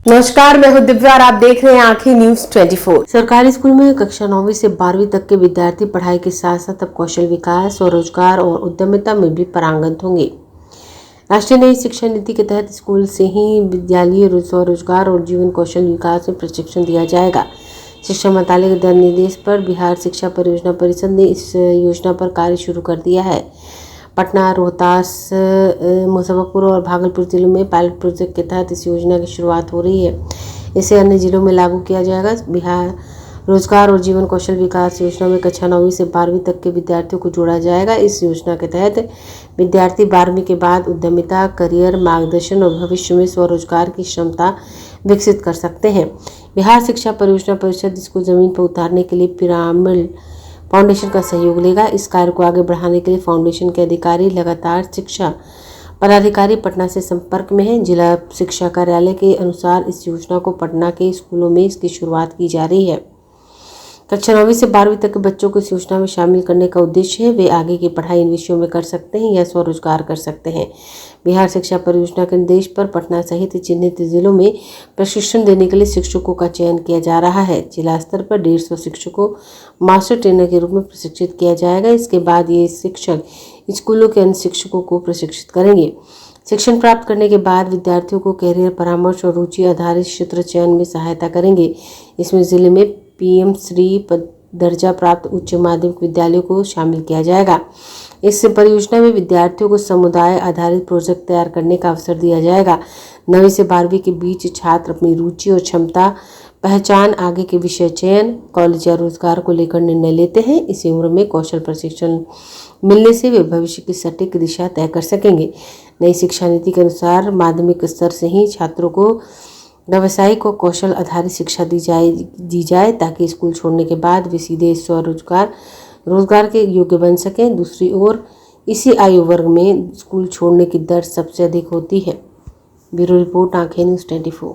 नमस्कार, मैं हूं दिव्या और आप देख रहे हैं आंखें न्यूज 24। सरकारी स्कूल में कक्षा 9वीं से 12वीं तक के विद्यार्थी पढ़ाई के साथ साथ अब कौशल विकास, स्वरोजगार और उद्यमिता में भी पारंगत होंगे। राष्ट्रीय नई शिक्षा नीति के तहत स्कूल से ही विद्यालयीय स्वरोजगार और जीवन कौशल विकास में प्रशिक्षण दिया जाएगा। शिक्षा मंत्रालय के निर्देश पर बिहार शिक्षा परियोजना परिषद ने इस योजना पर कार्य शुरू कर दिया है। पटना, रोहतास, मुजफ्फरपुर और भागलपुर जिलों में पायलट प्रोजेक्ट के तहत इस योजना की शुरुआत हो रही है। इसे अन्य जिलों में लागू किया जाएगा। बिहार रोजगार और जीवन कौशल विकास योजना में कक्षा 9वीं से 12वीं तक के विद्यार्थियों को जोड़ा जाएगा। इस योजना के तहत विद्यार्थी 12वीं के बाद उद्यमिता, करियर मार्गदर्शन और भविष्य में स्वरोजगार की क्षमता विकसित कर सकते हैं। बिहार शिक्षा परियोजना परिषद इसको जमीन पर उतारने के लिए पिरामिड फाउंडेशन का सहयोग लेगा। इस कार्य को आगे बढ़ाने के लिए फाउंडेशन के अधिकारी लगातार शिक्षा पदाधिकारी पटना से संपर्क में हैं। जिला शिक्षा कार्यालय के अनुसार इस योजना को पटना के स्कूलों में इसकी शुरुआत की जा रही है। कक्षा 9वीं से 12वीं तक के बच्चों को इस योजना में शामिल करने का उद्देश्य है वे आगे की पढ़ाई इन विषयों में कर सकते हैं या स्वरोजगार कर सकते हैं। बिहार शिक्षा परियोजना के निर्देश पर पटना सहित चिन्हित जिलों में प्रशिक्षण देने के लिए शिक्षकों का चयन किया जा रहा है। जिला स्तर पर 150 शिक्षकों मास्टर ट्रेनर के रूप में प्रशिक्षित किया जाएगा। इसके बाद ये शिक्षक स्कूलों के अन्य शिक्षकों को प्रशिक्षित करेंगे। शिक्षण प्राप्त करने के बाद विद्यार्थियों को कैरियर परामर्श और रुचि आधारित क्षेत्र चयन में सहायता करेंगे। इसमें जिले में पीएम श्री दर्जा प्राप्त उच्च माध्यमिक विद्यालयों को शामिल किया जाएगा। इस परियोजना में विद्यार्थियों को समुदाय आधारित प्रोजेक्ट तैयार करने का अवसर दिया जाएगा। 9वीं से 12वीं के बीच छात्र अपनी रुचि और क्षमता पहचान, आगे के विषय चयन, कॉलेज या रोजगार को लेकर निर्णय लेते हैं। इसी उम्र में कौशल प्रशिक्षण मिलने से वे भविष्य की सटीक दिशा तय कर सकेंगे। नई शिक्षा नीति के अनुसार माध्यमिक स्तर से ही छात्रों को व्यावसायिक और कौशल आधारित शिक्षा दी जाए ताकि स्कूल छोड़ने के बाद वे सीधे रोजगार के योग्य बन सकें। दूसरी ओर इसी आयु वर्ग में स्कूल छोड़ने की दर सबसे अधिक होती है। ब्यूरो रिपोर्ट, आंखें न्यूज 24।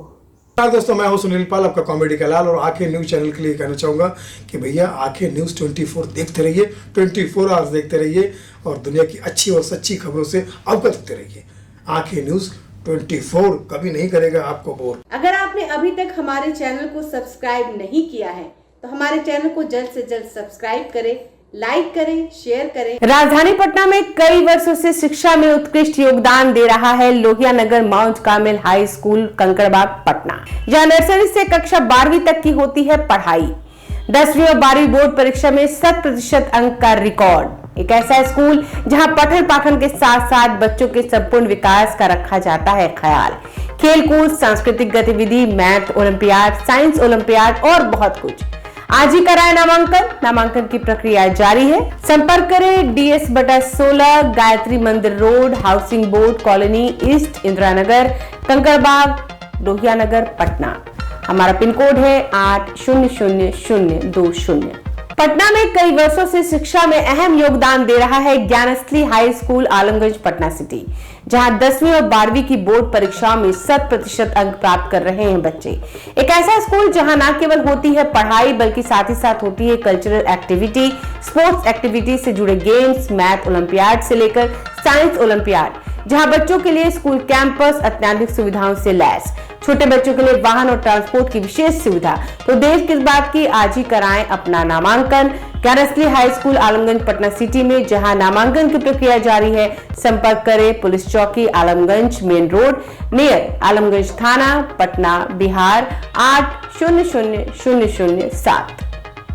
दोस्तों, मैं हूं सुनील पाल, आपका कॉमेडी का लाल, और आंखें न्यूज चैनल के लिए कहना चाहूँगा कि भैया आंखें न्यूज 24 देखते रहिए, 24 आवर्स देखते रहिए और दुनिया की अच्छी और सच्ची खबरों से अवगत होते रहिए। आंखें न्यूज 24 कभी नहीं करेगा आपको बोर। अगर आपने अभी तक हमारे चैनल को सब्सक्राइब नहीं किया है तो हमारे चैनल को जल्द से जल्द सब्सक्राइब करें, लाइक करें, शेयर करें। राजधानी पटना में कई वर्षों से शिक्षा में उत्कृष्ट योगदान दे रहा है Lohia Nagar mount Carmel high school, Kankarbagh, Patna, जहां नर्सरी से कक्षा 12वीं तक की होती है पढ़ाई। 10वीं और 12वीं बोर्ड परीक्षा में 100% अंक का रिकॉर्ड। एक ऐसा स्कूल जहां पठन पाठन के साथ साथ बच्चों के संपूर्ण विकास का रखा जाता है ख्याल। खेलकूद, सांस्कृतिक गतिविधि, मैथ ओलंपियाड, साइंस ओलंपियाड और बहुत कुछ। आज ही कराए नामांकन की प्रक्रिया जारी है। संपर्क करें DS/16, Gayatri Mandir road, housing board colony east, Indira Nagar, Kankarbagh, Lohia Nagar, Patna. हमारा पिन कोड है 800020। पटना में कई वर्षों से शिक्षा में अहम योगदान दे रहा है Gyansthali high school, Alamganj, Patna city, जहां 10वीं और 12वीं की बोर्ड परीक्षाओं में 100% अंक प्राप्त कर रहे हैं बच्चे। एक ऐसा स्कूल जहां न केवल होती है पढ़ाई बल्कि साथ ही साथ होती है कल्चरल एक्टिविटी, स्पोर्ट्स एक्टिविटी से जुड़े गेम्स, मैथ ओलंपियाड से लेकर साइंस ओलंपियाड, जहां बच्चों के लिए स्कूल कैंपस अत्याधुनिक सुविधाओं से लैस, छोटे बच्चों के लिए वाहन और ट्रांसपोर्ट की विशेष सुविधा। तो देर किस बात की, आज ही कराएं अपना नामांकन Gyansthali high school, Alamganj, Patna city में, जहां नामांकन की प्रक्रिया जारी है। संपर्क करें पुलिस चौकी, Alamganj main road, near Alamganj थाना, पटना, बिहार 800007।